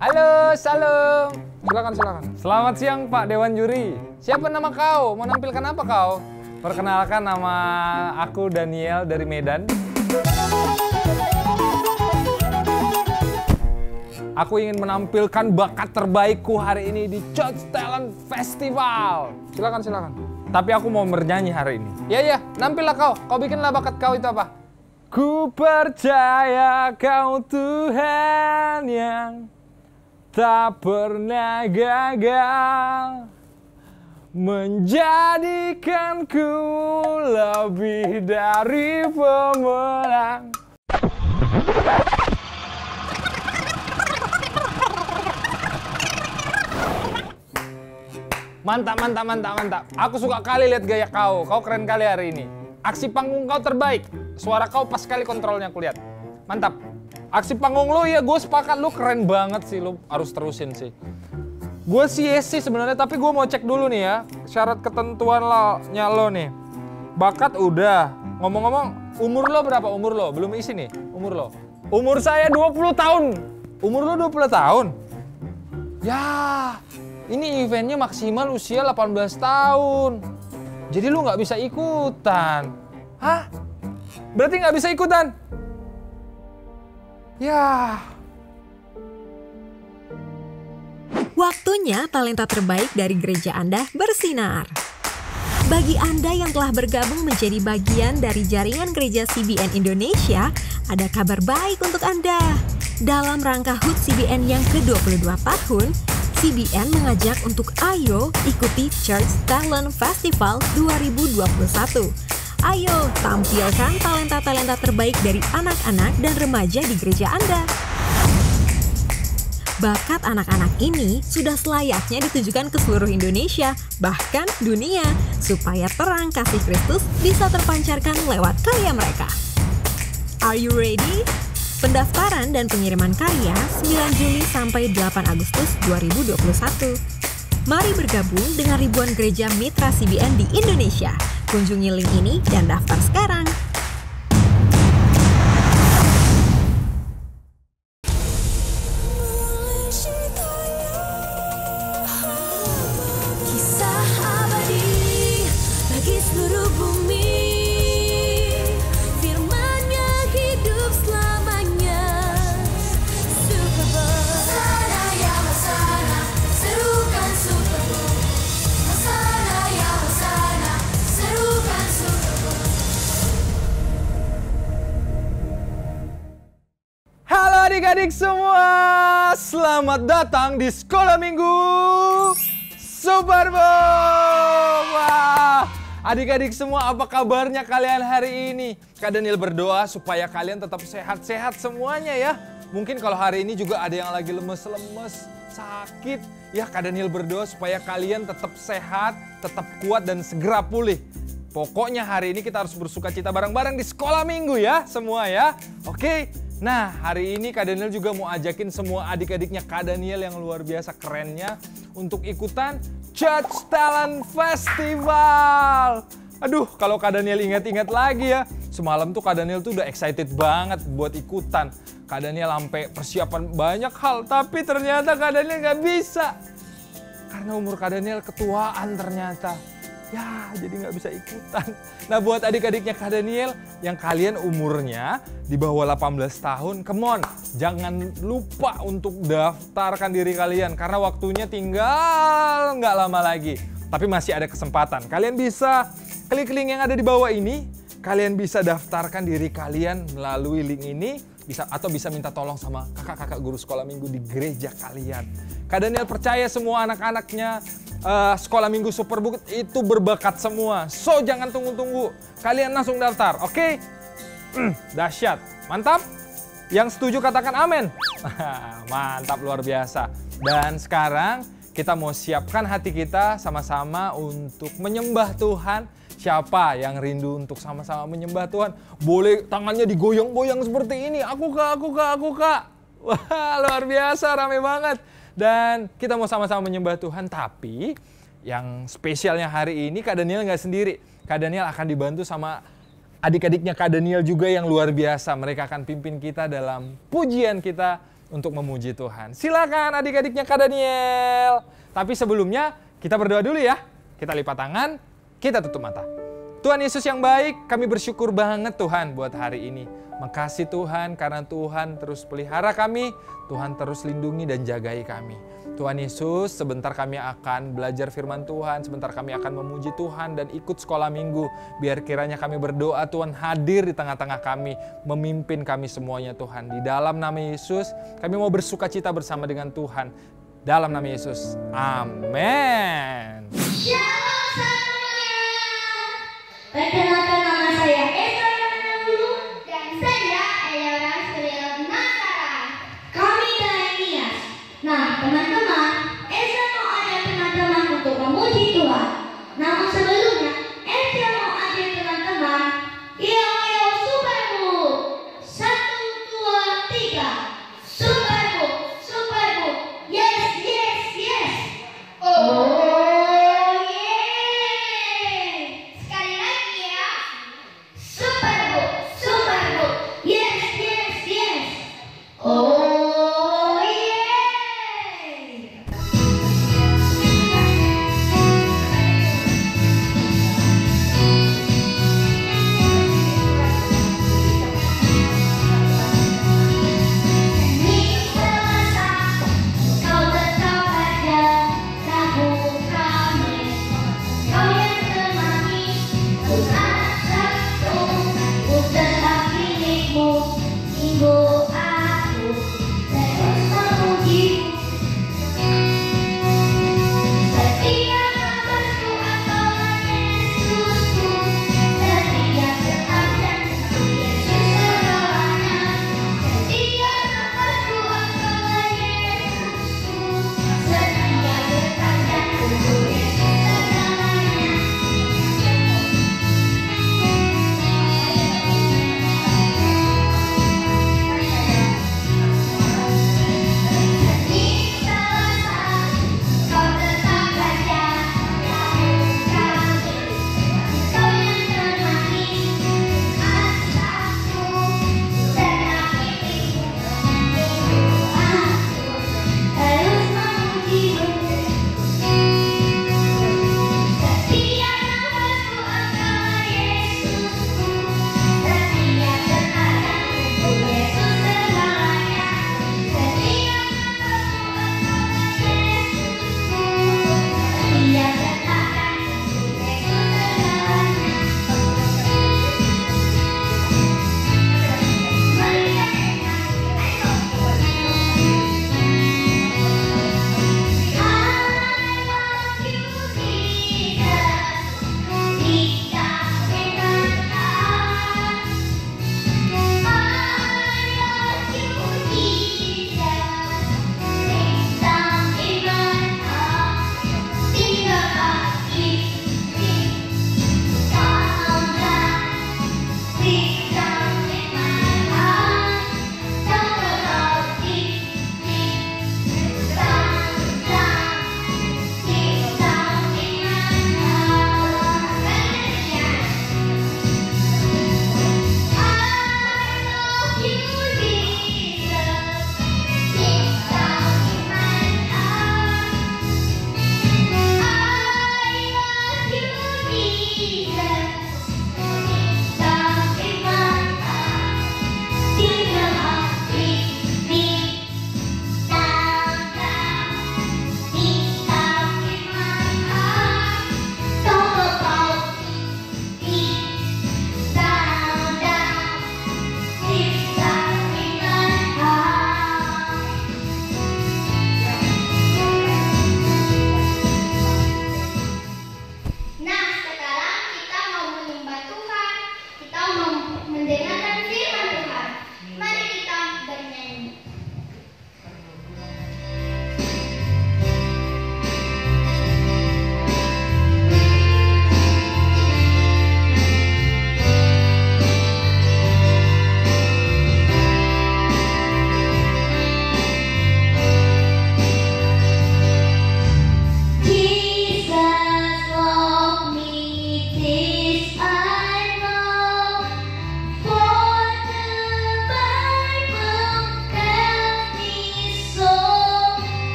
Halo, salam. Silakan. Selamat siang Pak Dewan Juri. Siapa nama kau? Mau nampilkan apa kau? Perkenalkan, nama aku Daniel dari Medan. Aku ingin menampilkan bakat terbaikku hari ini di Judge Talent Festival. Silakan. Tapi aku mau bernyanyi hari ini. Iya, nampillah kau. Kau bikinlah bakat kau itu apa? Ku percaya kau Tuhan yang tak pernah gagal menjadikanku lebih dari pemenang. Mantap. Aku suka kali lihat gaya kau. Kau keren kali hari ini. Aksi panggung kau terbaik. Suara kau pas kali kontrolnya aku lihat. Mantap. Aksi panggung lo ya gue sepakat, lo keren banget sih, lo harus terusin sih. Gue sih yes sih sebenarnya, tapi gue mau cek dulu nih ya syarat ketentuan lo nih. Bakat udah. Ngomong-ngomong, umur lo berapa? Umur lo belum isi nih. Umur lo. Umur saya 20 tahun. Umur lo 20 tahun. Ya, ini eventnya maksimal usia 18 tahun. Jadi lu nggak bisa ikutan. Hah? Berarti nggak bisa ikutan? Ya. Waktunya talenta terbaik dari gereja Anda bersinar. Bagi Anda yang telah bergabung menjadi bagian dari jaringan gereja CBN Indonesia, ada kabar baik untuk Anda. Dalam rangka HUT CBN yang ke-22 tahun, CBN mengajak untuk ayo ikuti Church Talent Festival 2021. Ayo tampilkan talenta-talenta terbaik dari anak-anak dan remaja di gereja Anda. Bakat anak-anak ini sudah selayaknya ditujukan ke seluruh Indonesia, bahkan dunia, supaya terang kasih Kristus bisa terpancarkan lewat karya mereka. Are you ready? Pendaftaran dan pengiriman karya 9 Juli sampai 8 Agustus 2021. Mari bergabung dengan ribuan gereja mitra CBN di Indonesia. Kunjungi link ini dan daftar sekarang. Kisah abadi bagi seluruh bumi. Firman-Nya hidup selamanya. Super Bowl. Hosana ya Hosana, serukan Super Bowl. Hosana ya Hosana, serukan Super Bowl. Halo adik-adik semua, selamat datang di Sekolah Minggu Super Bowl. Wah, adik-adik semua apa kabarnya kalian hari ini? Kak Daniel berdoa supaya kalian tetap sehat-sehat semuanya ya. Mungkin kalau hari ini juga ada yang lagi lemes-lemes, sakit. Ya Kak Daniel berdoa supaya kalian tetap sehat, tetap kuat dan segera pulih. Pokoknya hari ini kita harus bersuka cita bareng-bareng di Sekolah Minggu ya semua ya. Oke. Nah, hari ini Kak Daniel juga mau ajakin semua adik-adiknya Kak Daniel yang luar biasa kerennya untuk ikutan Judge Talent Festival. Aduh, kalau Kak Daniel ingat-ingat lagi ya, semalam tuh Kak Daniel tuh udah excited banget buat ikutan. Kak Daniel sampai persiapan banyak hal, tapi ternyata Kak Daniel nggak bisa. Karena umur Kak Daniel ketuaan ternyata. Ya, jadi nggak bisa ikutan. Nah, buat adik-adiknya Kak Daniel yang kalian umurnya di bawah 18 tahun, come on, jangan lupa untuk daftarkan diri kalian karena waktunya tinggal nggak lama lagi. Tapi masih ada kesempatan. Kalian bisa klik link yang ada di bawah ini, kalian bisa daftarkan diri kalian melalui link ini, bisa minta tolong sama kakak-kakak guru sekolah minggu di gereja kalian. Kak Daniel percaya semua anak-anaknya Sekolah Minggu Super Bowl itu berbakat semua. So jangan tunggu-tunggu. Kalian langsung daftar, oke? Dahsyat. Mantap? Yang setuju katakan amin. Mantap, luar biasa. Dan sekarang kita mau siapkan hati kita sama-sama untuk menyembah Tuhan. Siapa yang rindu untuk sama-sama menyembah Tuhan? Boleh tangannya digoyang-goyang seperti ini. Aku kak. Wah, luar biasa, rame banget. Dan kita mau sama-sama menyembah Tuhan, tapi yang spesialnya hari ini Kak Daniel nggak sendiri. Kak Daniel akan dibantu sama adik-adiknya Kak Daniel juga yang luar biasa. Mereka akan pimpin kita dalam pujian kita untuk memuji Tuhan. Silakan adik-adiknya Kak Daniel. Tapi sebelumnya kita berdoa dulu ya. Kita lipat tangan, kita tutup mata. Tuhan Yesus yang baik, kami bersyukur banget Tuhan buat hari ini. Makasih Tuhan karena Tuhan terus pelihara kami, Tuhan terus lindungi dan jagai kami. Tuhan Yesus, sebentar kami akan belajar firman Tuhan, sebentar kami akan memuji Tuhan dan ikut sekolah minggu. Biar kiranya kami berdoa Tuhan hadir di tengah-tengah kami, memimpin kami semuanya Tuhan. Di dalam nama Yesus, kami mau bersuka cita bersama dengan Tuhan. Dalam nama Yesus, amin. Shalom semuanya. Perkenalkan nama saya Esa Dulu dan saya Ayora Surya Nasara. Kami dari Nias. Nah, teman-teman, Esa mau ajak teman-teman untuk memuji Tuhan. Namun sebelumnya, Esa mau ajak teman-teman. Yo yo Superbook. 1, 2, 3. Superbook, Superbook. Yes, yes, yes. Oh. Sekali lagi ya. Superbook, Superbook. Yes, yes, yes. Oh, yeah.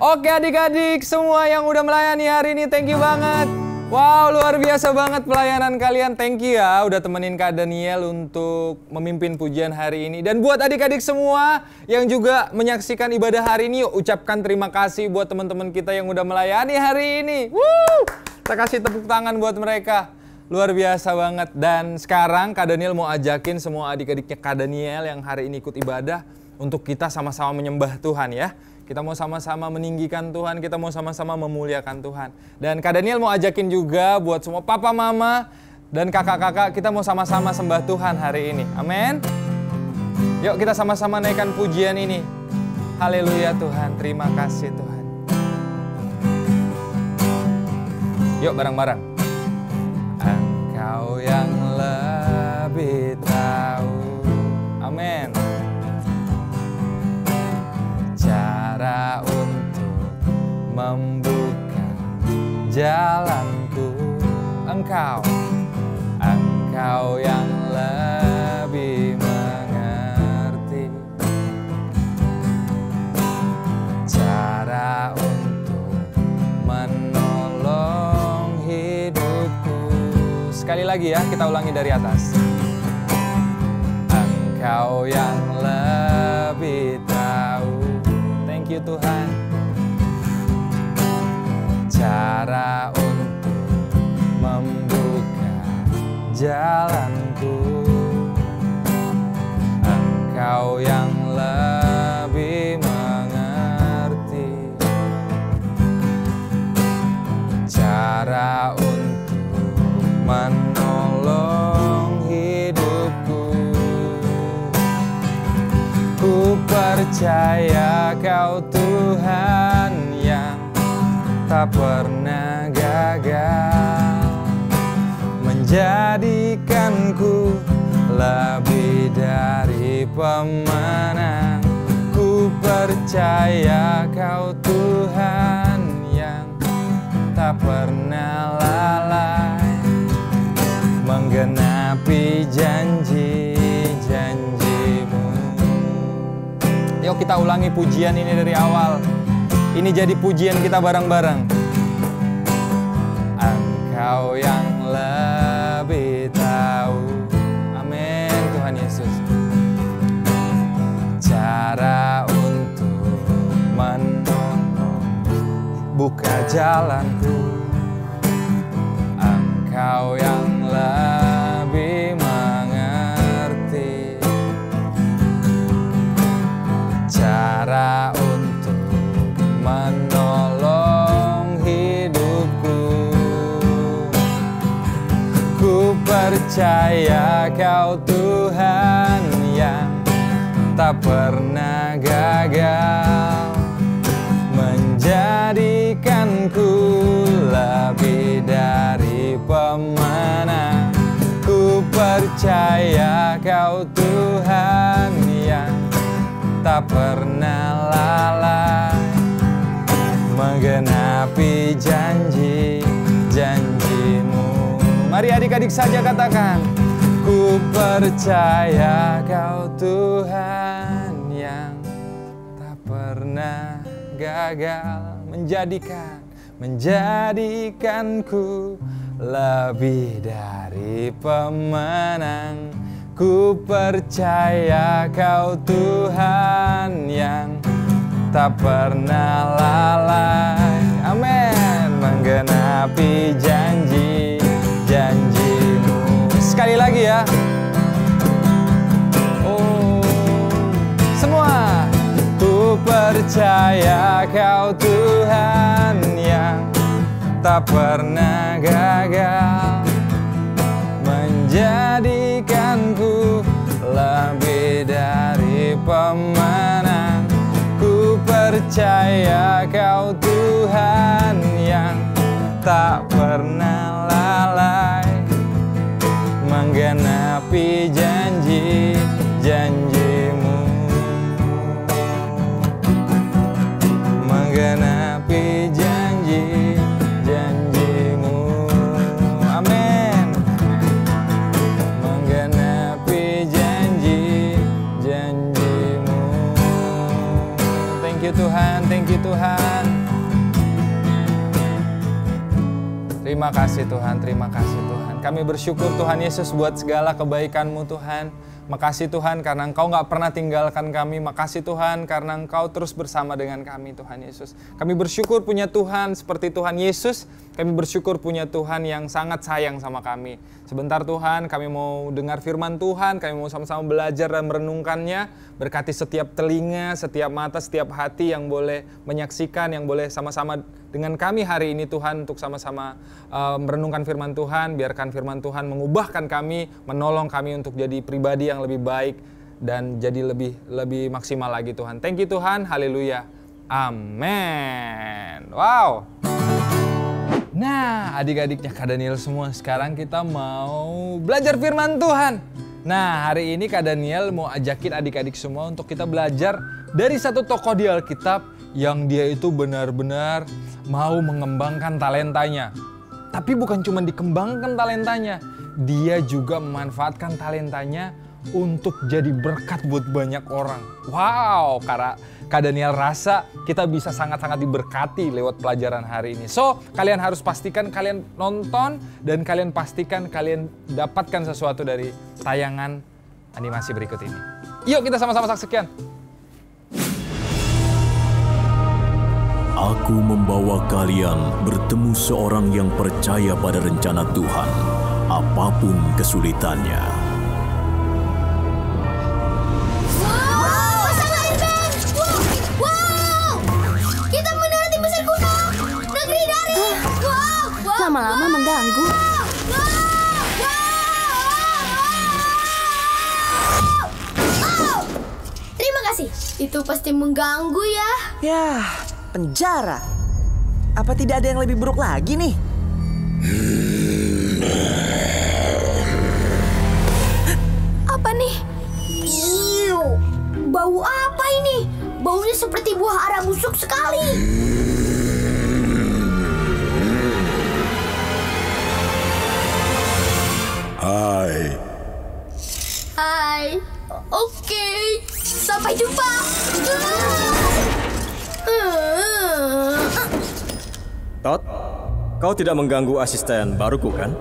Oke adik-adik semua yang udah melayani hari ini, thank you banget. Wow, luar biasa banget pelayanan kalian. Thank you ya udah temenin Kak Daniel untuk memimpin pujian hari ini. Dan buat adik-adik semua yang juga menyaksikan ibadah hari ini, yuk ucapkan terima kasih buat teman-teman kita yang udah melayani hari ini. Woo! Kita kasih tepuk tangan buat mereka. Luar biasa banget. Dan sekarang Kak Daniel mau ajakin semua adik-adiknya Kak Daniel yang hari ini ikut ibadah untuk kita sama-sama menyembah Tuhan ya. Kita mau sama-sama meninggikan Tuhan, kita mau sama-sama memuliakan Tuhan. Dan Kak Daniel mau ajakin juga buat semua papa, mama, dan kakak-kakak, kita mau sama-sama sembah Tuhan hari ini. Amin. Yuk kita sama-sama naikkan pujian ini. Haleluya Tuhan, terima kasih Tuhan. Yuk bareng-bareng. Engkau yang lebih tahu. Amin. Cara untuk membuka jalanku, Engkau yang lebih mengerti cara untuk menolong hidupku. Sekali lagi ya, kita ulangi dari atas. Engkau yang lebih tahu. Thank you Tuhan. Cara untuk membuka jalanku, Engkau yang lebih mengerti cara untuk menolong hidupku. Ku percaya Kau Tuhan yang tak pernah gagal, menjadikanku lebih dari pemenang. Ku percaya Kau Tuhan yang tak pernah lalai, menggenapi janji-janjimu. Yuk kita ulangi pujian ini dari awal. Ini jadi pujian kita bareng-bareng. Engkau yang lebih tahu. Amin Tuhan Yesus. Cara untuk menolong buka jalanku, Engkau yang lebih mengerti cara untuk menolong hidupku. Ku percaya Kau Tuhan yang tak pernah gagal, menjadikanku lebih dari pemenang. Ku percaya Kau Tuhan yang tak pernah lalai, menggenapi janji-janjimu. Mari adik-adik saja katakan, ku percaya Kau Tuhan yang tak pernah gagal, menjadikanku lebih dari pemenang. Ku percaya Kau Tuhan yang tak pernah lalai, amin, menggenapi janji-janjimu. Sekali lagi ya. Oh, semua. Ku percaya Kau Tuhan yang tak pernah gagal, menjadikanku lebih dari pemenang. Ku percaya Kau Tuhan yang tak pernah lalai, menggenapi janji-janjimu, menggenapi janji-janjimu. Amin. Menggenapi janji-janjimu. Thank you Tuhan, thank you kasih Tuhan. Terima kasih Tuhan, terima kasih Tuhan. Kami bersyukur Tuhan Yesus buat segala kebaikan-Mu Tuhan. Makasih Tuhan karena Engkau gak pernah tinggalkan kami. Makasih Tuhan karena Engkau terus bersama dengan kami Tuhan Yesus. Kami bersyukur punya Tuhan seperti Tuhan Yesus. Kami bersyukur punya Tuhan yang sangat sayang sama kami. Sebentar Tuhan, kami mau dengar firman Tuhan. Kami mau sama-sama belajar dan merenungkannya. Berkati setiap telinga, setiap mata, setiap hati yang boleh menyaksikan, yang boleh sama-sama dengan kami hari ini Tuhan. Untuk sama-sama merenungkan firman Tuhan. Biarkan firman Tuhan mengubahkan kami, menolong kami untuk jadi pribadi yang lebih baik dan jadi lebih maksimal lagi Tuhan. Thank you Tuhan, haleluya, amin. Wow. Nah, adik-adiknya Kak Daniel semua, sekarang kita mau belajar firman Tuhan. Nah, hari ini Kak Daniel mau ajakin adik-adik semua untuk kita belajar dari satu tokoh di Alkitab yang dia itu benar-benar mau mengembangkan talentanya. Tapi bukan cuma dikembangkan talentanya, dia juga memanfaatkan talentanya untuk jadi berkat buat banyak orang. Wow, karena Kak Daniel rasa kita bisa sangat-sangat diberkati lewat pelajaran hari ini. So, kalian harus pastikan kalian nonton dan kalian pastikan kalian dapatkan sesuatu dari tayangan animasi berikut ini. Yuk kita sama-sama saksikan. Aku membawa kalian bertemu seorang yang percaya pada rencana Tuhan, apapun kesulitannya. Wow, pasang airbag! Wow! Kita mendarat di Mesir kuno! Negeri dari! Wow! Lama-lama mengganggu. Terima kasih. Itu pasti mengganggu ya. Yah, penjara. Apa tidak ada yang lebih buruk lagi nih? Apa nih? Iu, bau apa ini? Baunya seperti buah ara busuk sekali. Hai. Hai. Oke. Sampai jumpa. Todd, kau tidak mengganggu asisten baruku kan?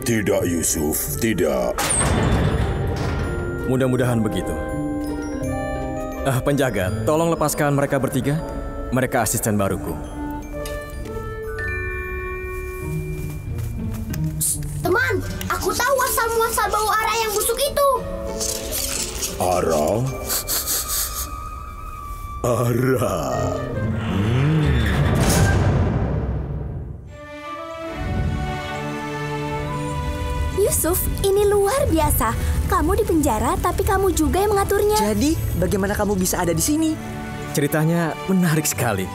Tidak Yusuf, tidak. Mudah-mudahan begitu. Penjaga, tolong lepaskan mereka bertiga. Mereka asisten baruku. Teman, aku tahu asal-muasal bau ara yang busuk itu. Ara? Ara. Yusuf, ini luar biasa. Kamu di penjara, tapi kamu juga yang mengaturnya. Jadi, bagaimana kamu bisa ada di sini? Ceritanya menarik sekali.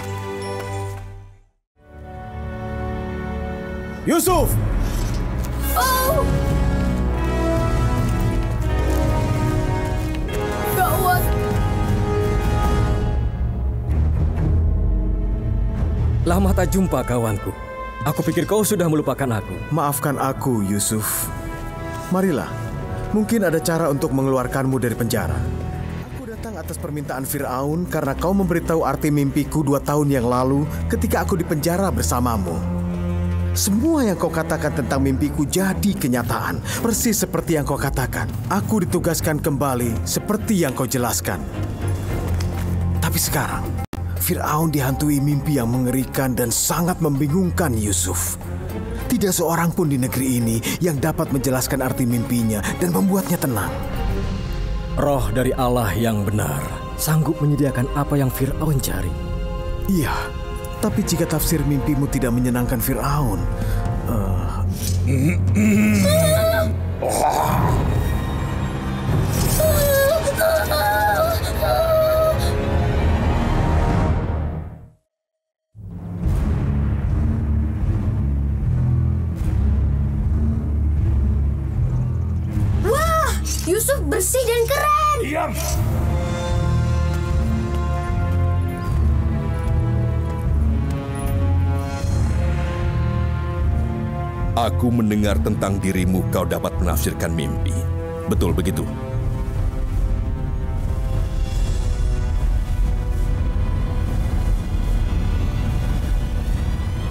Yusuf! Oh! Gawat. Lama tak jumpa kawanku. Aku pikir kau sudah melupakan aku. Maafkan aku, Yusuf. Marilah, mungkin ada cara untuk mengeluarkanmu dari penjara. Aku datang atas permintaan Fir'aun karena kau memberitahu arti mimpiku 2 tahun yang lalu ketika aku di penjara bersamamu. Semua yang kau katakan tentang mimpiku jadi kenyataan, persis seperti yang kau katakan. Aku ditugaskan kembali seperti yang kau jelaskan. Tapi sekarang, Fir'aun dihantui mimpi yang mengerikan dan sangat membingungkan Yusuf. Tidak seorang pun di negeri ini yang dapat menjelaskan arti mimpinya dan membuatnya tenang. Roh dari Allah yang benar sanggup menyediakan apa yang Fir'aun cari. Iya, tapi jika tafsir mimpimu tidak menyenangkan Fir'aun, Wah, Yusuf bersih dan keren. Diam! Aku mendengar tentang dirimu kau dapat menafsirkan mimpi. Betul begitu?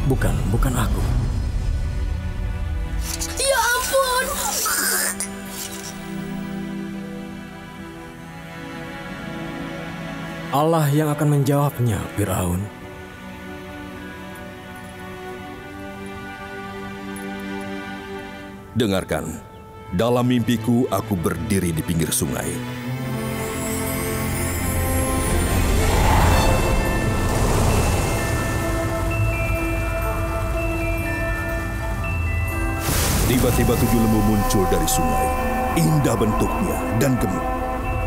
Bukan aku. Ya ampun. Allah yang akan menjawabnya, Firaun. Dengarkan, dalam mimpiku aku berdiri di pinggir sungai. Tiba-tiba 7 lembu muncul dari sungai. Indah bentuknya dan gemuk,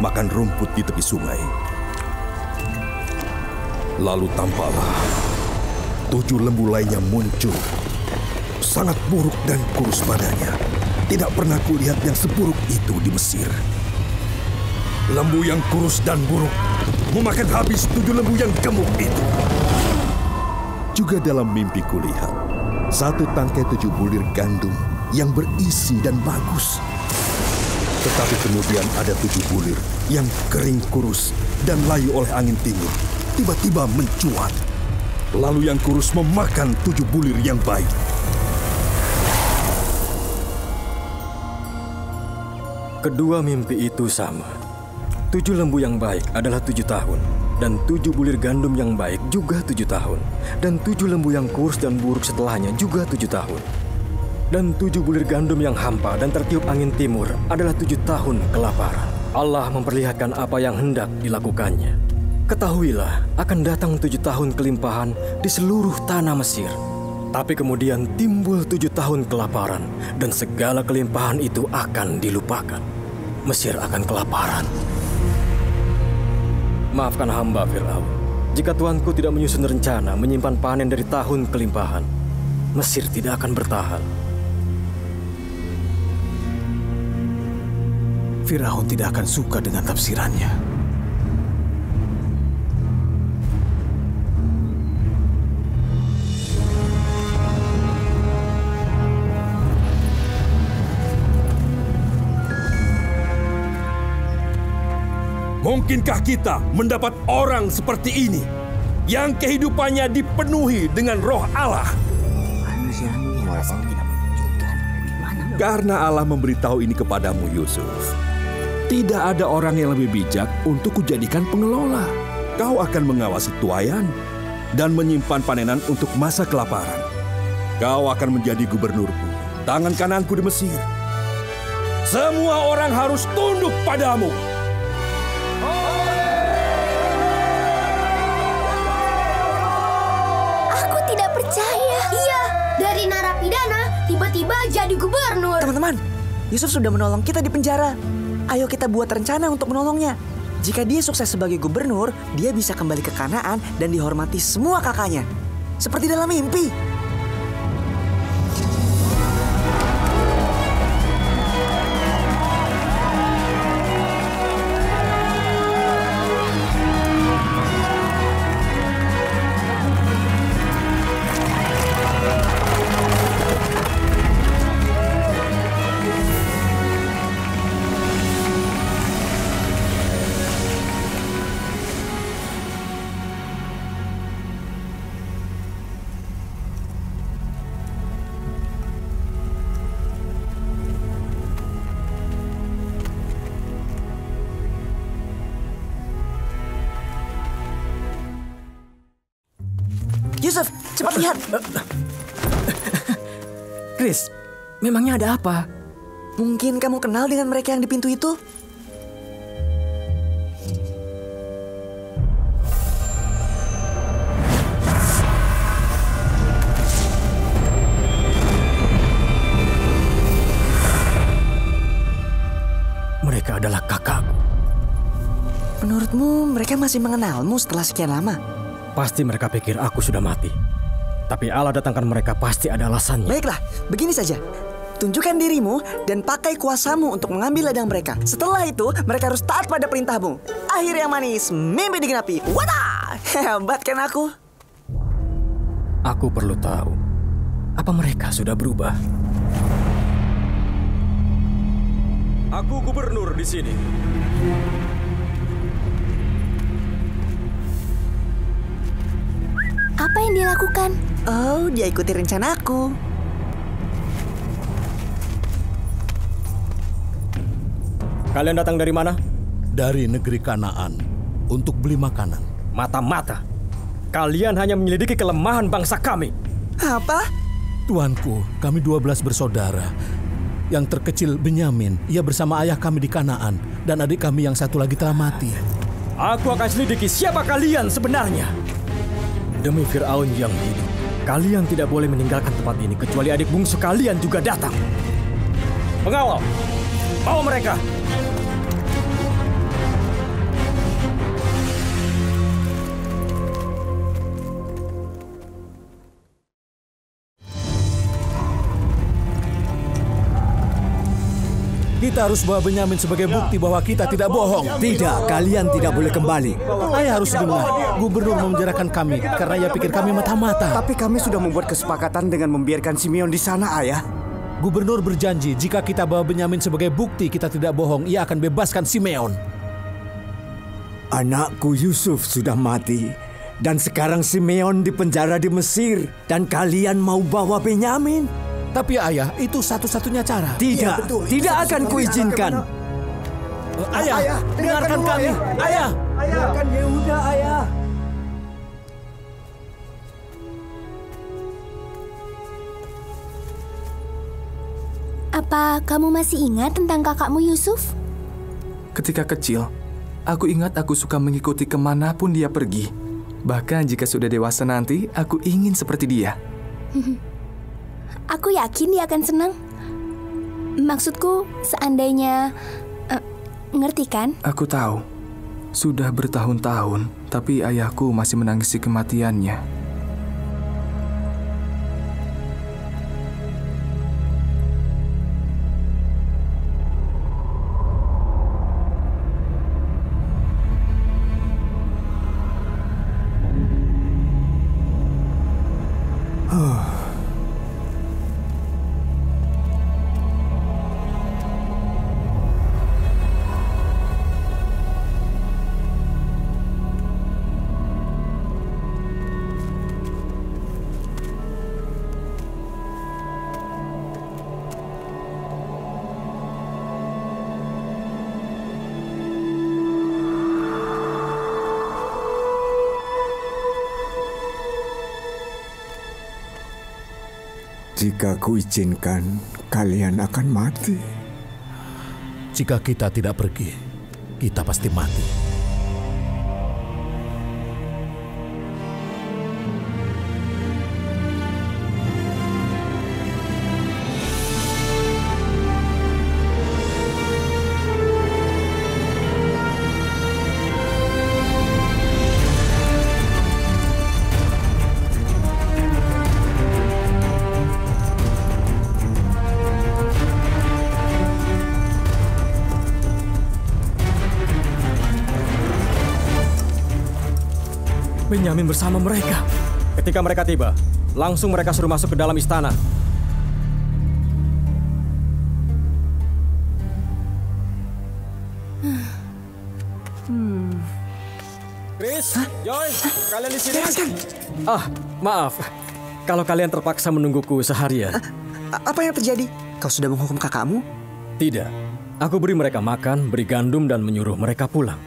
makan rumput di tepi sungai. Lalu tampaklah 7 lembu lainnya muncul. Sangat buruk dan kurus badannya. Tidak pernah kulihat yang seburuk itu di Mesir. Lembu yang kurus dan buruk memakan habis 7 lembu yang gemuk itu. Juga dalam mimpi kulihat satu tangkai 7 bulir gandum yang berisi dan bagus. Tetapi kemudian ada 7 bulir yang kering kurus dan layu oleh angin timur. Tiba-tiba mencuat. Lalu yang kurus memakan 7 bulir yang baik. Kedua mimpi itu sama. 7 lembu yang baik adalah 7 tahun. Dan 7 bulir gandum yang baik juga 7 tahun. Dan 7 lembu yang kurus dan buruk setelahnya juga 7 tahun. Dan 7 bulir gandum yang hampa dan tertiup angin timur adalah 7 tahun kelaparan. Allah memperlihatkan apa yang hendak dilakukannya. Ketahuilah, akan datang 7 tahun kelimpahan di seluruh tanah Mesir. Tapi kemudian timbul 7 tahun kelaparan, dan segala kelimpahan itu akan dilupakan. Mesir akan kelaparan. Maafkan hamba, Firaun. Jika Tuanku tidak menyusun rencana menyimpan panen dari tahun kelimpahan, Mesir tidak akan bertahan. Firaun tidak akan suka dengan tafsirannya. Mungkinkah kita mendapat orang seperti ini yang kehidupannya dipenuhi dengan roh Allah? Karena Allah memberitahu ini kepadamu, Yusuf. Tidak ada orang yang lebih bijak untuk kujadikan pengelola. Kau akan mengawasi tuayan dan menyimpan panenan untuk masa kelaparan. Kau akan menjadi gubernurku, tangan kananku di Mesir. Semua orang harus tunduk padamu. Aku tidak percaya. Iya, dari narapidana tiba-tiba jadi gubernur. Teman-teman, Yusuf sudah menolong kita di penjara. Ayo kita buat rencana untuk menolongnya. Jika dia sukses sebagai gubernur, dia bisa kembali ke Kanaan dan dihormati semua kakaknya. Seperti dalam mimpi. Yusuf, cepat lihat. Chris, memangnya ada apa? Mungkin kamu kenal dengan mereka yang di pintu itu? Mereka adalah kakakku. Menurutmu mereka masih mengenalmu setelah sekian lama? Pasti mereka pikir aku sudah mati. Tapi Allah datangkan mereka pasti ada alasannya. Baiklah, begini saja. Tunjukkan dirimu dan pakai kuasamu untuk mengambil ladang mereka. Setelah itu, mereka harus taat pada perintahmu. Akhir yang manis, mimpi digenapi. Wadah! Hebat kan aku? Aku perlu tahu, apa mereka sudah berubah? Aku gubernur di sini. Apa yang dia lakukan? Oh, dia ikuti rencanaku. Kalian datang dari mana? Dari negeri Kanaan untuk beli makanan. Mata-mata. Kalian hanya menyelidiki kelemahan bangsa kami. Apa? Tuanku, kami 12 bersaudara. Yang terkecil Benyamin, ia bersama ayah kami di Kanaan. Dan adik kami yang satu lagi telah mati. Aku akan selidiki siapa kalian sebenarnya. Demi Fir'aun yang hidup, kalian tidak boleh meninggalkan tempat ini kecuali adik bungsu kalian juga datang. Pengawal, bawa mereka. Kita harus bawa Benyamin sebagai bukti bahwa kita tidak bohong. Tidak, kalian tidak boleh kembali. Ayah harus dengar. Gubernur memenjarakan kami karena ia pikir kami mata-mata. Tapi kami sudah membuat kesepakatan dengan membiarkan Simeon di sana, Ayah. Gubernur berjanji jika kita bawa Benyamin sebagai bukti kita tidak bohong, ia akan bebaskan Simeon. Anakku Yusuf sudah mati. Dan sekarang Simeon dipenjara di Mesir. Dan kalian mau bawa Benyamin? Tapi ayah, itu satu-satunya cara. Tidak, tidak akan kuizinkan. Ayah, dengarkan kami. Ayah. Dengarkan Yehuda, Ayah. Apa kamu masih ingat tentang kakakmu Yusuf? Ketika kecil, aku ingat aku suka mengikuti kemanapun dia pergi. Bahkan jika sudah dewasa nanti, aku ingin seperti dia. Aku yakin dia akan senang. Maksudku, seandainya... ngerti kan? Aku tahu. Sudah bertahun-tahun, tapi ayahku masih menangisi kematiannya. Jika kuizinkan, kalian akan mati. Jika kita tidak pergi, kita pasti mati. Benyamin bersama mereka. Ketika mereka tiba, langsung mereka suruh masuk ke dalam istana. Chris, Joy, kalian di sini? Maaf. Kalau kalian terpaksa menungguku seharian. Apa yang terjadi? Kau sudah menghukum kakakmu? Tidak. Aku beri mereka makan, beri gandum, dan menyuruh mereka pulang.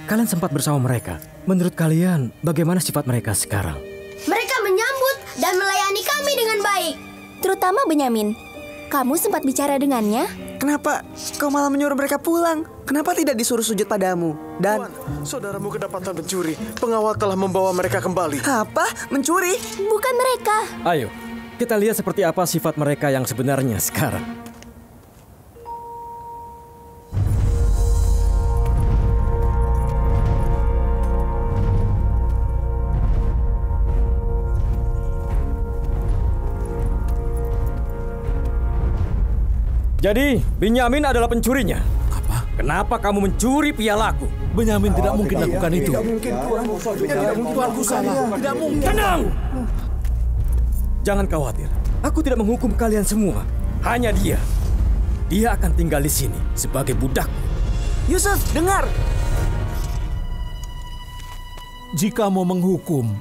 Kalian sempat bersama mereka. Menurut kalian, bagaimana sifat mereka sekarang? Mereka menyambut dan melayani kami dengan baik. Terutama Benyamin. Kamu sempat bicara dengannya? Kenapa kau malah menyuruh mereka pulang? Kenapa tidak disuruh sujud padamu? Dan... Tuan, saudaramu kedapatan pencuri. Pengawal telah membawa mereka kembali. Apa? Mencuri? Bukan mereka. Ayo, kita lihat seperti apa sifat mereka yang sebenarnya sekarang. Jadi, Benyamin adalah pencurinya. Apa? Kenapa kamu mencuri pialaku? Benyamin tidak mungkin lakukan itu. Tidak mungkin, Tuan. Tuanku salah. Tidak mungkin. Tenang! Jangan khawatir. Aku tidak menghukum kalian semua. Hanya dia. Dia akan tinggal di sini sebagai budakku. Yusuf, dengar! Jika mau menghukum,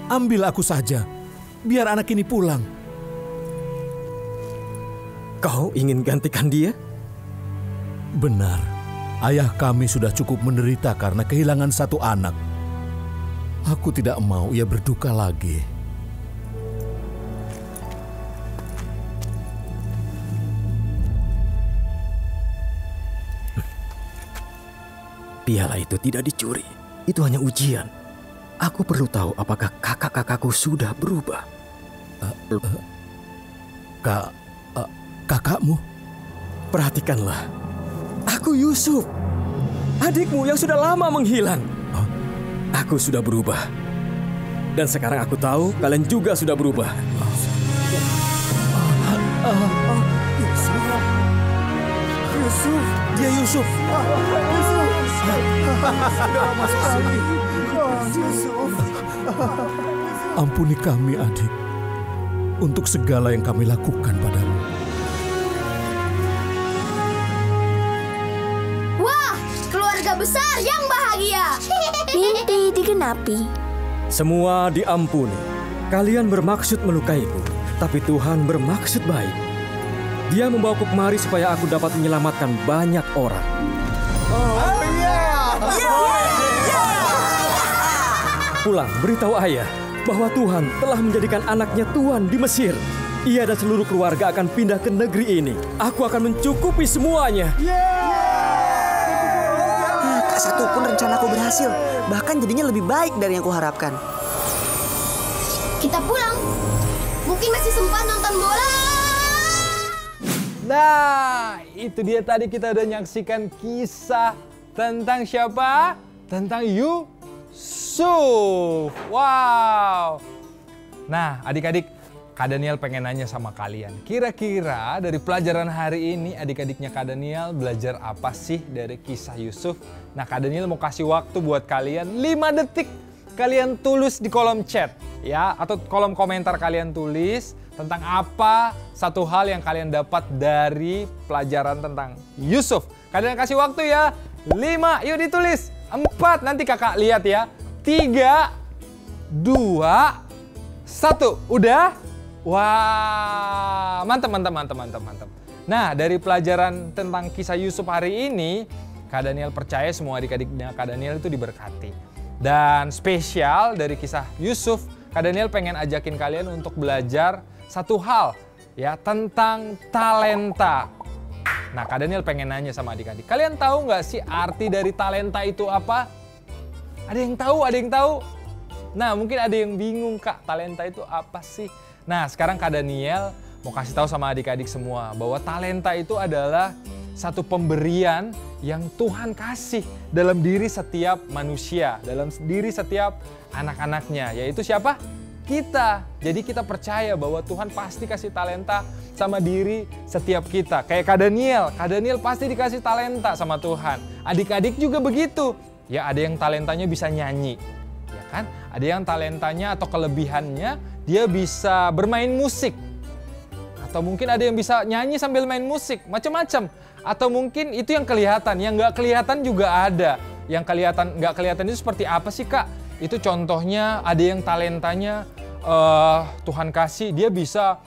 ambil aku saja. Biar anak ini pulang. Kau ingin gantikan dia? Benar. Ayah kami sudah cukup menderita karena kehilangan satu anak. Aku tidak mau ia berduka lagi. Piala itu tidak dicuri. Itu hanya ujian. Aku perlu tahu apakah kakak-kakakku sudah berubah. Kakakmu? Perhatikanlah. Aku Yusuf. Adikmu yang sudah lama menghilang. Aku sudah berubah. Dan sekarang aku tahu kalian juga sudah berubah. Yusuf. Dia Yusuf. Ampuni kami, adik, untuk segala yang kami lakukan padamu. Wah, keluarga besar yang bahagia. Mimpi digenapi. Semua diampuni. Kalian bermaksud melukaiku, tapi Tuhan bermaksud baik. Dia membawaku kemari supaya aku dapat menyelamatkan banyak orang. Pulang, beritahu ayah bahwa Tuhan telah menjadikan anaknya tuan di Mesir. Ia dan seluruh keluarga akan pindah ke negeri ini. Aku akan mencukupi semuanya. Tak satu pun rencanaku berhasil. Bahkan jadinya lebih baik dari yang kuharapkan. Kita pulang. Mungkin masih sempat nonton bola. Nah, itu dia tadi kita udah nyaksikan kisah tentang siapa? Tentang Yusuf. Wow. Nah, adik-adik, Kak Daniel pengen nanya sama kalian. Kira-kira dari pelajaran hari ini adik-adiknya Kak Daniel belajar apa sih dari kisah Yusuf? Nah, Kak Daniel mau kasih waktu buat kalian 5 detik. Kalian tulis di kolom chat ya, atau kolom komentar kalian tulis tentang apa satu hal yang kalian dapat dari pelajaran tentang Yusuf. Kalian kasih waktu ya. 5, yuk ditulis. 4, nanti kakak lihat ya. 3, 2, 1. Udah? Wah, mantap. Nah, dari pelajaran tentang kisah Yusuf hari ini, Kak Daniel percaya semua adik-adiknya Kak Daniel itu diberkati. Dan spesial dari kisah Yusuf, Kak Daniel pengen ajakin kalian untuk belajar satu hal ya tentang talenta. Nah, Kak Daniel pengen nanya sama adik-adik. Kalian tahu nggak sih arti dari talenta itu apa? Ada yang tahu? Nah, mungkin ada yang bingung, Kak, talenta itu apa sih? Nah, sekarang Kak Daniel mau kasih tahu sama adik-adik semua bahwa talenta itu adalah satu pemberian yang Tuhan kasih dalam diri setiap manusia, dalam diri setiap anak-anaknya, yaitu siapa? Kita. Jadi kita percaya bahwa Tuhan pasti kasih talenta sama diri setiap kita. Kayak Kak Daniel pasti dikasih talenta sama Tuhan. Adik-adik juga begitu. Ya, ada yang talentanya bisa nyanyi, ya kan? Ada yang talentanya atau kelebihannya dia bisa bermain musik. Atau mungkin ada yang bisa nyanyi sambil main musik, macam-macam. Atau mungkin itu yang kelihatan, yang nggak kelihatan juga ada. Yang kelihatan nggak kelihatan itu seperti apa sih, Kak? Itu contohnya ada yang talentanya Tuhan kasih, dia bisa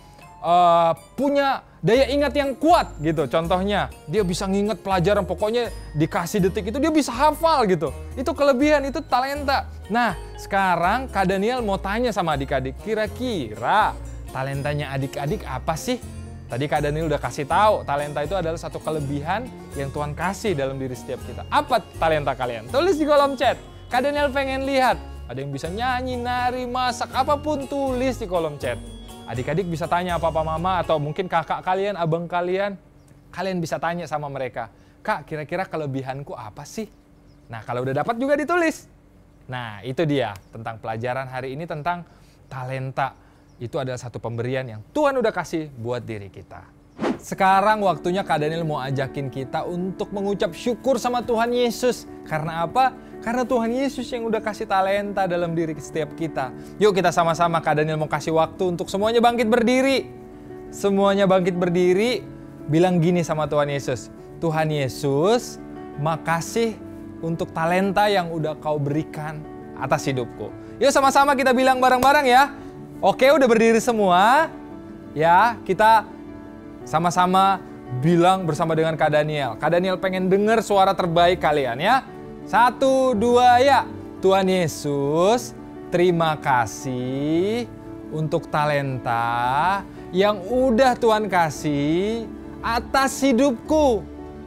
punya daya ingat yang kuat gitu. Contohnya dia bisa nginget pelajaran, pokoknya dikasih detik itu dia bisa hafal gitu. Itu kelebihan, itu talenta. Nah, sekarang Kak Daniel mau tanya sama adik-adik, kira-kira talentanya adik-adik apa sih? Tadi Kak Daniel udah kasih tahu, talenta itu adalah satu kelebihan yang Tuhan kasih dalam diri setiap kita. Apa talenta kalian? Tulis di kolom chat. Kak Daniel pengen lihat. Ada yang bisa nyanyi, nari, masak, apapun tulis di kolom chat. Adik-adik bisa tanya papa mama atau mungkin kakak kalian, abang kalian. Kalian bisa tanya sama mereka. Kak, kira-kira kelebihanku apa sih? Nah, kalau udah dapat juga ditulis. Nah, itu dia tentang pelajaran hari ini tentang talenta. Itu adalah satu pemberian yang Tuhan udah kasih buat diri kita. Sekarang waktunya Kak Daniel mau ajakin kita untuk mengucap syukur sama Tuhan Yesus. Karena apa? Karena Tuhan Yesus yang udah kasih talenta dalam diri setiap kita. Yuk kita sama-sama, Kak Daniel mau kasih waktu untuk semuanya bangkit berdiri. Semuanya bangkit berdiri, bilang gini sama Tuhan Yesus. Tuhan Yesus, makasih untuk talenta yang udah kau berikan atas hidupku. Yuk sama-sama kita bilang bareng-bareng ya. Oke, udah berdiri semua. Ya, kita sama-sama bilang bersama dengan Kak Daniel. Kak Daniel pengen dengar suara terbaik kalian ya. 1, 2, ya. Tuhan Yesus, terima kasih untuk talenta yang udah Tuhan kasih atas hidupku.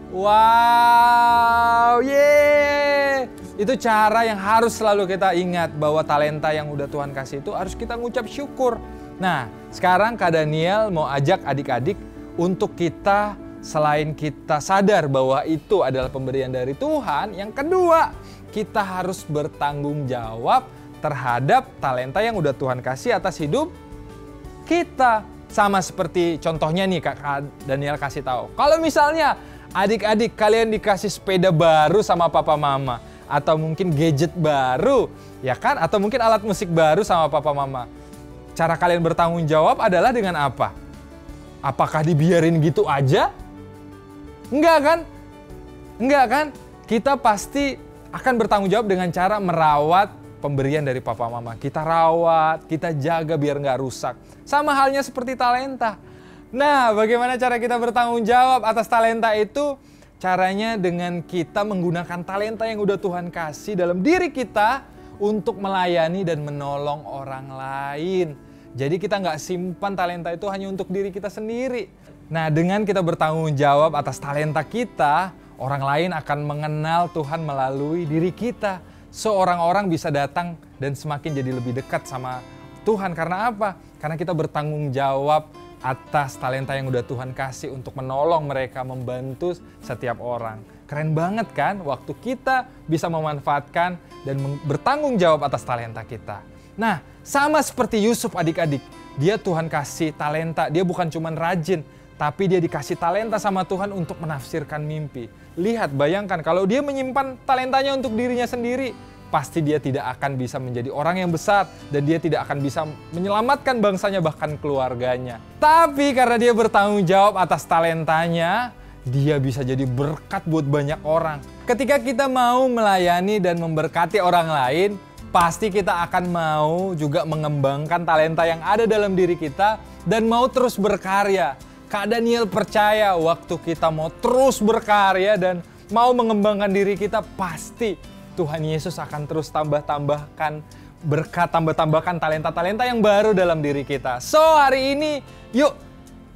Wow, yeay. Itu cara yang harus selalu kita ingat, bahwa talenta yang udah Tuhan kasih itu harus kita ngucap syukur. Nah, sekarang Kak Daniel mau ajak adik-adik untuk kita, selain kita sadar bahwa itu adalah pemberian dari Tuhan, yang kedua, kita harus bertanggung jawab terhadap talenta yang udah Tuhan kasih atas hidup kita. Sama seperti contohnya nih Kak Daniel kasih tahu. Kalau misalnya adik-adik kalian dikasih sepeda baru sama papa mama, atau mungkin gadget baru, ya kan? Atau mungkin alat musik baru sama papa mama. Cara kalian bertanggung jawab adalah dengan apa? Apakah dibiarin gitu aja? Enggak kan? Enggak kan? Kita pasti akan bertanggung jawab dengan cara merawat pemberian dari papa mama. Kita rawat, kita jaga biar nggak rusak. Sama halnya seperti talenta. Nah, bagaimana cara kita bertanggung jawab atas talenta itu? Caranya dengan kita menggunakan talenta yang udah Tuhan kasih dalam diri kita untuk melayani dan menolong orang lain. Jadi kita nggak simpan talenta itu hanya untuk diri kita sendiri. Nah, dengan kita bertanggung jawab atas talenta kita, orang lain akan mengenal Tuhan melalui diri kita. So, orang-orang bisa datang dan semakin jadi lebih dekat sama Tuhan. Karena apa? Karena kita bertanggung jawab atas talenta yang udah Tuhan kasih untuk menolong mereka, membantu setiap orang. Keren banget kan waktu kita bisa memanfaatkan dan bertanggung jawab atas talenta kita. Nah, sama seperti Yusuf adik-adik, dia Tuhan kasih talenta, dia bukan cuma rajin, tapi dia dikasih talenta sama Tuhan untuk menafsirkan mimpi. Lihat, bayangkan kalau dia menyimpan talentanya untuk dirinya sendiri, pasti dia tidak akan bisa menjadi orang yang besar dan dia tidak akan bisa menyelamatkan bangsanya bahkan keluarganya. Tapi karena dia bertanggung jawab atas talentanya, dia bisa jadi berkat buat banyak orang. Ketika kita mau melayani dan memberkati orang lain, pasti kita akan mau juga mengembangkan talenta yang ada dalam diri kita dan mau terus berkarya. Kak Daniel percaya waktu kita mau terus berkarya dan mau mengembangkan diri kita, pasti Tuhan Yesus akan terus tambahkan berkat, tambahkan talenta-talenta yang baru dalam diri kita. So, hari ini yuk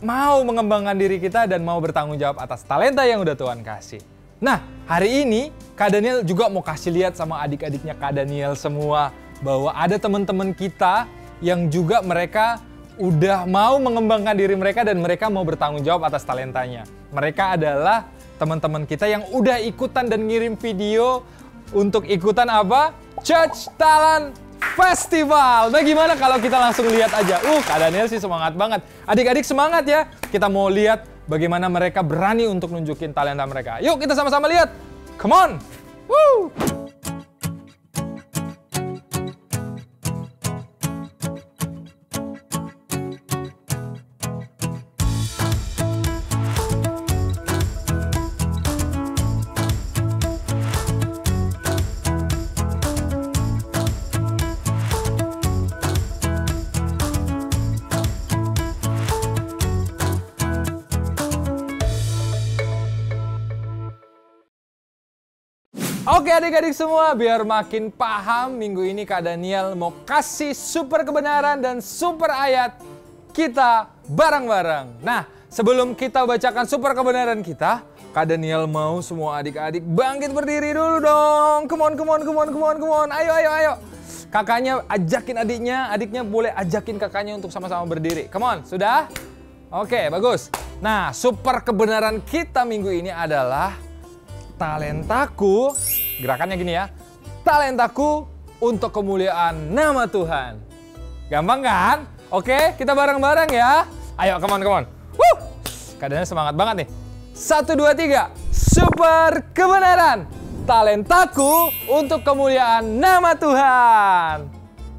mau mengembangkan diri kita dan mau bertanggung jawab atas talenta yang udah Tuhan kasih. Nah, hari ini Kak Daniel juga mau kasih lihat sama adik-adiknya Kak Daniel semua bahwa ada teman-teman kita yang juga mereka udah mau mengembangkan diri mereka dan mereka mau bertanggung jawab atas talentanya. Mereka adalah teman-teman kita yang udah ikutan dan ngirim video untuk ikutan apa? Church Talent Festival. Nah, gimana kalau kita langsung lihat aja? Kak Daniel sih semangat banget. Adik-adik semangat ya. Kita mau lihat bagaimana mereka berani untuk nunjukin talenta mereka. Yuk kita sama-sama lihat. Come on. Woo! Oke adik-adik semua, biar makin paham minggu ini Kak Daniel mau kasih super kebenaran dan super ayat kita bareng-bareng. Nah, sebelum kita bacakan super kebenaran kita, Kak Daniel mau semua adik-adik bangkit berdiri dulu dong. Come on. Ayo. Kakaknya ajakin adiknya boleh ajakin kakaknya untuk sama-sama berdiri. Come on, sudah? Oke, bagus. Nah, super kebenaran kita minggu ini adalah talentaku, gerakannya gini ya, talentaku untuk kemuliaan nama Tuhan. Gampang kan? Oke, kita bareng-bareng ya. Ayo, come on. Kadang semangat banget nih. 1, 2, 3, super kebenaran. Talentaku untuk kemuliaan nama Tuhan.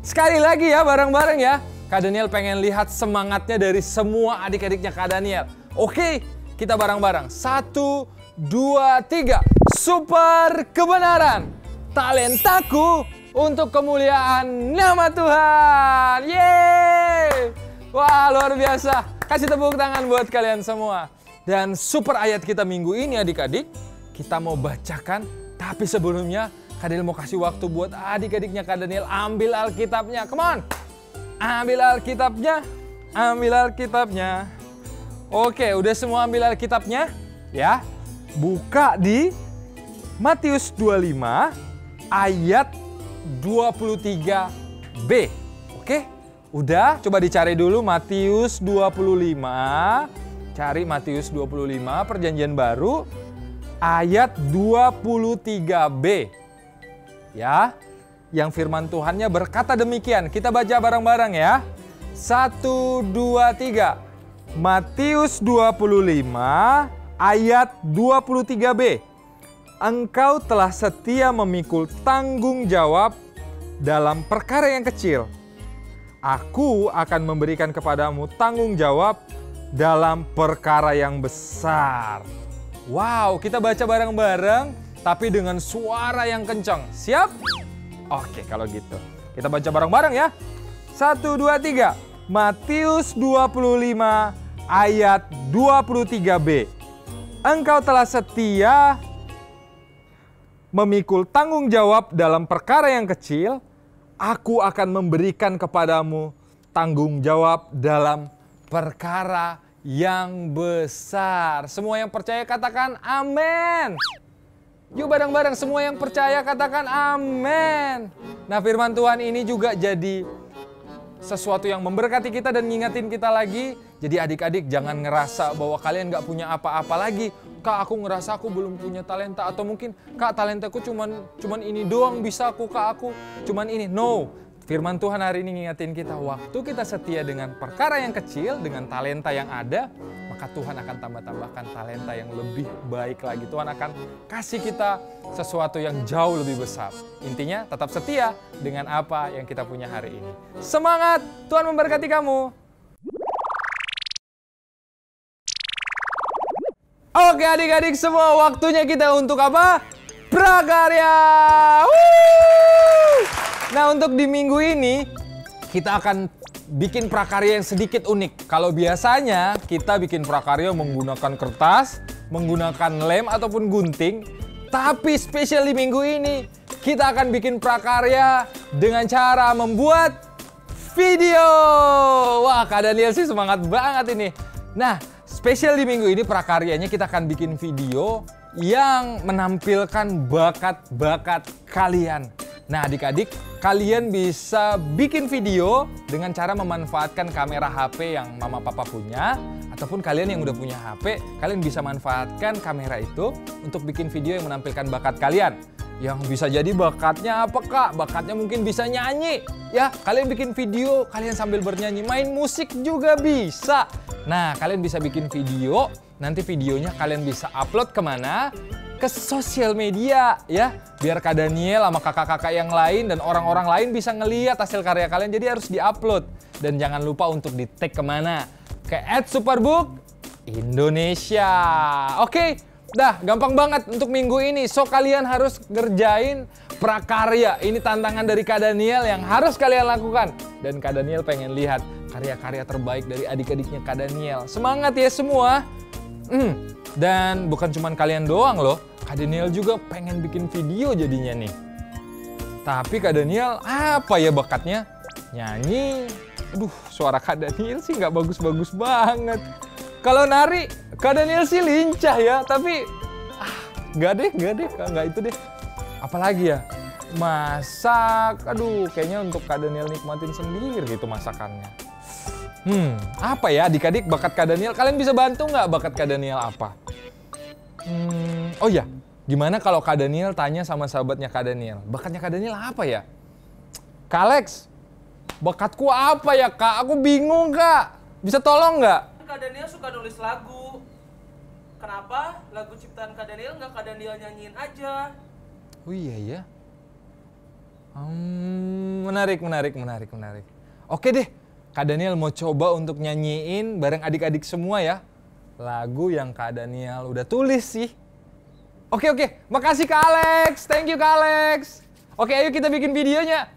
Sekali lagi ya, bareng-bareng ya. Kak Daniel pengen lihat semangatnya dari semua adik-adiknya Kak Daniel. Oke, kita bareng-bareng. 1, 2, 3. Super kebenaran. Talentaku untuk kemuliaan nama Tuhan. Yeay! Wah, luar biasa. Kasih tepuk tangan buat kalian semua. Dan super ayat kita minggu ini adik-adik, kita mau bacakan. Tapi sebelumnya, Kak Daniel mau kasih waktu buat adik-adiknya Kak Daniel ambil Alkitabnya. Come on, ambil Alkitabnya, ambil Alkitabnya. Oke, udah semua ambil Alkitabnya? Ya, buka di Matius 25 ayat 23b. Oke, udah coba dicari dulu Matius 25. Cari Matius 25 Perjanjian Baru ayat 23b. Ya, yang firman Tuhannya berkata demikian. Kita baca bareng-bareng ya. 1, 2, 3. Matius 25 ayat 23b. Engkau telah setia memikul tanggung jawab dalam perkara yang kecil. Aku akan memberikan kepadamu tanggung jawab dalam perkara yang besar. Wow, kita baca bareng-bareng tapi dengan suara yang kencang. Siap? Oke, kalau gitu. Kita baca bareng-bareng ya. 1, 2, 3. Matius 25 ayat 23b. Engkau telah setia memikul tanggung jawab dalam perkara yang kecil. Aku akan memberikan kepadamu tanggung jawab dalam perkara yang besar. Semua yang percaya katakan amin. Yuk bareng-bareng semua yang percaya katakan amin. Nah, firman Tuhan ini juga jadi sesuatu yang memberkati kita dan ngingetin kita lagi. Jadi adik-adik jangan ngerasa bahwa kalian gak punya apa-apa lagi. Kak, aku ngerasa aku belum punya talenta. Atau mungkin, Kak, talentaku cuman ini doang bisa aku, Kak, aku cuman ini. No. Firman Tuhan hari ini ngingetin kita, waktu kita setia dengan perkara yang kecil, dengan talenta yang ada, maka Tuhan akan tambah-tambahkan talenta yang lebih baik lagi. Tuhan akan kasih kita sesuatu yang jauh lebih besar. Intinya tetap setia dengan apa yang kita punya hari ini. Semangat, Tuhan memberkati kamu. Oke adik-adik semua, waktunya kita untuk apa? Prakarya! Nah, untuk di minggu ini kita akan bikin prakarya yang sedikit unik. Kalau biasanya kita bikin prakarya menggunakan kertas, menggunakan lem ataupun gunting. Tapi spesial di minggu ini kita akan bikin prakarya dengan cara membuat video. Wah, Kak Daniel sih semangat banget ini. Nah, spesial di minggu ini prakaryanya kita akan bikin video yang menampilkan bakat-bakat kalian. Nah, adik-adik, kalian bisa bikin video dengan cara memanfaatkan kamera HP yang mama papa punya. Ataupun kalian yang udah punya HP, kalian bisa manfaatkan kamera itu untuk bikin video yang menampilkan bakat kalian. Yang bisa jadi bakatnya apa, Kak? Bakatnya mungkin bisa nyanyi. Ya, kalian bikin video, kalian sambil bernyanyi. Main musik juga bisa. Nah, kalian bisa bikin video, nanti videonya kalian bisa upload kemana? Ke sosial media ya, biar Kak Daniel sama kakak-kakak yang lain dan orang-orang lain bisa ngeliat hasil karya kalian. Jadi harus diupload dan jangan lupa untuk di tag kemana? Ke @superbook_Indonesia. Oke, dah gampang banget untuk minggu ini. So kalian harus ngerjain prakarya. Ini tantangan dari Kak Daniel yang harus kalian lakukan. Dan Kak Daniel pengen lihat karya-karya terbaik dari adik-adiknya Kak Daniel. Semangat ya semua. Dan bukan cuma kalian doang loh, Kak Daniel juga pengen bikin video jadinya nih. Tapi Kak Daniel apa ya bakatnya? Nyanyi. Aduh, suara Kak Daniel sih nggak bagus-bagus banget. Kalau nari, Kak Daniel sih lincah ya, tapi nggak itu deh. Apalagi ya? Masak, aduh kayaknya untuk Kak Daniel nikmatin sendiri gitu masakannya. Apa ya adik-adik bakat Kak Daniel? Kalian bisa bantu nggak bakat Kak Daniel apa? Oh ya, gimana kalau Kak Daniel tanya sama sahabatnya Kak Daniel? Bakatnya Kak Daniel apa ya? Kak Alex, bakatku apa ya Kak? Aku bingung Kak. Bisa tolong nggak? Kak Daniel suka nulis lagu. Kenapa lagu ciptaan Kak Daniel nggak Kak Daniel nyanyiin aja? Oh iya ya. Menarik. Oke deh. Kak Daniel mau coba untuk nyanyiin bareng adik-adik semua ya. Lagu yang Kak Daniel udah tulis sih. Oke. Makasih Kak Alex. Thank you Kak Alex. Oke, ayo kita bikin videonya.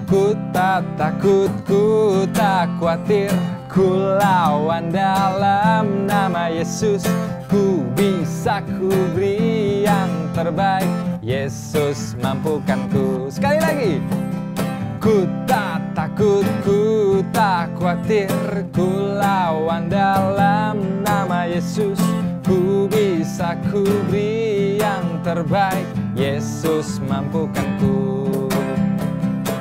Ku tak takut, ku tak khawatir, ku lawan dalam nama Yesus. Ku bisa, ku beri yang terbaik, Yesus mampukanku. Sekali lagi. Ku tak takut, ku tak khawatir, ku lawan dalam nama Yesus. Ku bisa, ku beri yang terbaik, Yesus mampukanku.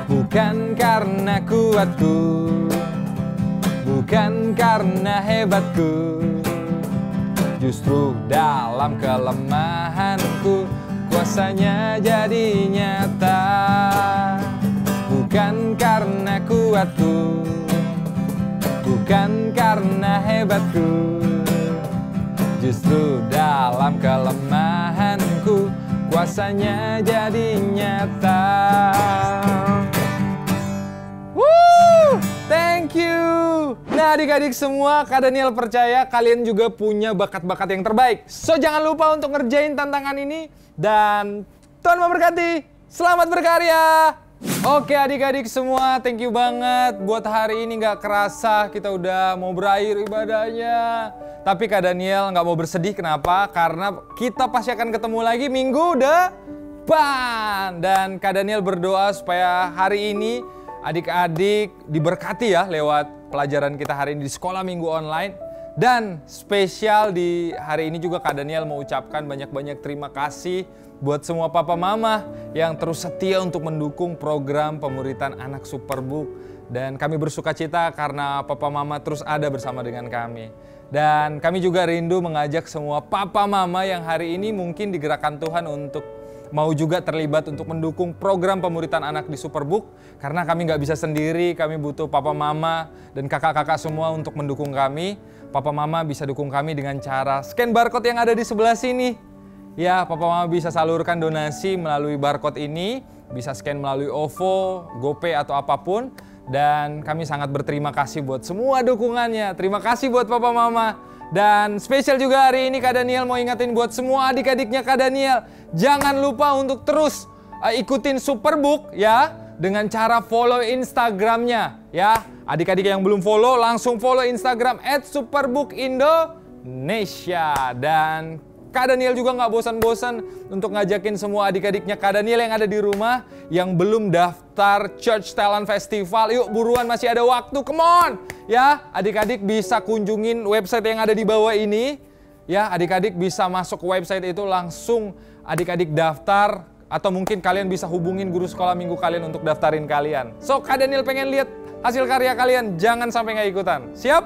Bukan karena kuatku, bukan karena hebatku, justru dalam kelemahanku kuasanya jadi nyata. Bukan karena kuatku, bukan karena hebatku, justru dalam kelemahanku kuasanya jadi nyata. Woo! Thank you. Nah adik-adik semua, Kak Daniel percaya kalian juga punya bakat-bakat yang terbaik. So jangan lupa untuk ngerjain tantangan ini. Dan Tuhan memberkati. Selamat berkarya. Oke adik-adik semua, thank you banget. Buat hari ini gak kerasa kita udah mau berakhir ibadahnya. Tapi Kak Daniel gak mau bersedih, kenapa? Karena kita pasti akan ketemu lagi minggu depan. Dan Kak Daniel berdoa supaya hari ini adik-adik diberkati ya lewat pelajaran kita hari ini di sekolah minggu online. Dan spesial di hari ini juga Kak Daniel mau ucapkan banyak-banyak terima kasih buat semua papa mama yang terus setia untuk mendukung program pemuritan anak Superbook. Dan kami bersuka cita karena papa mama terus ada bersama dengan kami. Dan kami juga rindu mengajak semua papa mama yang hari ini mungkin digerakkan Tuhan untuk mau juga terlibat untuk mendukung program pemuritan anak di Superbook. Karena kami nggak bisa sendiri, kami butuh papa mama dan kakak-kakak semua untuk mendukung kami. Papa mama bisa dukung kami dengan cara scan barcode yang ada di sebelah sini. Ya, papa mama bisa salurkan donasi melalui barcode ini, bisa scan melalui OVO, GoPay atau apapun. Dan kami sangat berterima kasih buat semua dukungannya. Terima kasih buat papa mama. Dan spesial juga hari ini Kak Daniel mau ingatin buat semua adik-adiknya Kak Daniel. Jangan lupa untuk terus ikutin Superbook ya. Dengan cara follow Instagramnya ya. Adik-adik yang belum follow langsung follow Instagram @superbookindonesia. Dan Kak Daniel juga nggak bosan-bosan untuk ngajakin semua adik-adiknya Kak Daniel yang ada di rumah yang belum daftar Church Talent Festival. Yuk buruan, masih ada waktu, come on! Ya, adik-adik bisa kunjungin website yang ada di bawah ini. Ya, adik-adik bisa masuk ke website itu langsung adik-adik daftar. Atau mungkin kalian bisa hubungin guru sekolah minggu kalian untuk daftarin kalian. So, Kak Daniel pengen lihat hasil karya kalian, jangan sampai nggak ikutan. Siap?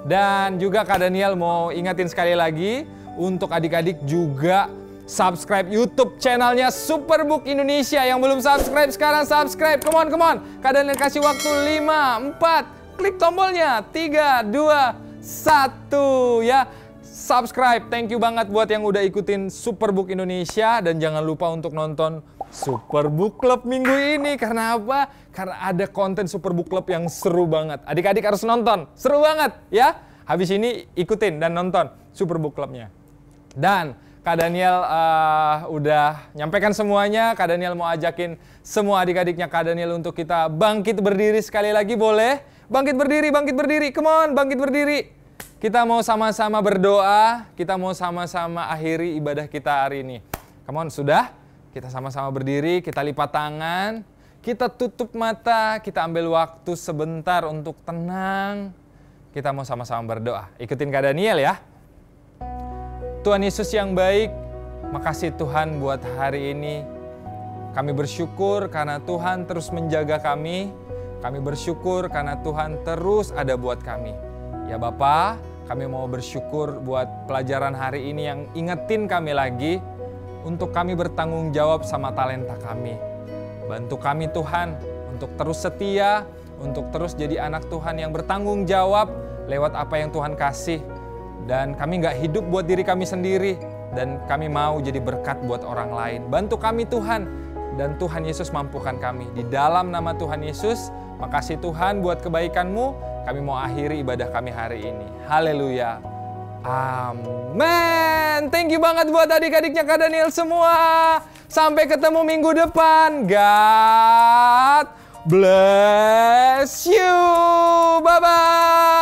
Dan juga Kak Daniel mau ingatin sekali lagi, untuk adik-adik juga subscribe YouTube channelnya Superbook Indonesia. Yang belum subscribe sekarang subscribe. Come on, come on. Kak Daniel kasih waktu 5, 4, klik tombolnya. 3, 2, 1 ya. Subscribe. Thank you banget buat yang udah ikutin Superbook Indonesia. Dan jangan lupa untuk nonton Superbook Club minggu ini. Karena apa? Karena ada konten Superbook Club yang seru banget. Adik-adik harus nonton. Seru banget ya. Habis ini ikutin dan nonton Superbook Clubnya. Dan Kak Daniel udah nyampaikan semuanya. Kak Daniel mau ajakin semua adik-adiknya Kak Daniel untuk kita bangkit berdiri sekali lagi, boleh? Bangkit berdiri, come on, bangkit berdiri. Kita mau sama-sama berdoa, kita mau sama-sama akhiri ibadah kita hari ini. Come on, sudah? Kita sama-sama berdiri, kita lipat tangan, kita tutup mata, kita ambil waktu sebentar untuk tenang. Kita mau sama-sama berdoa. Ikutin Kak Daniel ya. Tuhan Yesus yang baik, makasih Tuhan buat hari ini. Kami bersyukur karena Tuhan terus menjaga kami. Kami bersyukur karena Tuhan terus ada buat kami. Ya Bapa, kami mau bersyukur buat pelajaran hari ini yang ingetin kami lagi untuk kami bertanggung jawab sama talenta kami. Bantu kami Tuhan untuk terus setia, untuk terus jadi anak Tuhan yang bertanggung jawab lewat apa yang Tuhan kasih. Dan kami nggak hidup buat diri kami sendiri. Dan kami mau jadi berkat buat orang lain. Bantu kami Tuhan. Dan Tuhan Yesus mampukan kami. Di dalam nama Tuhan Yesus, makasih Tuhan buat kebaikan-Mu. Kami mau akhiri ibadah kami hari ini. Haleluya. Amin. Thank you banget buat adik-adiknya Kak Daniel semua. Sampai ketemu minggu depan. God bless you. Bye-bye.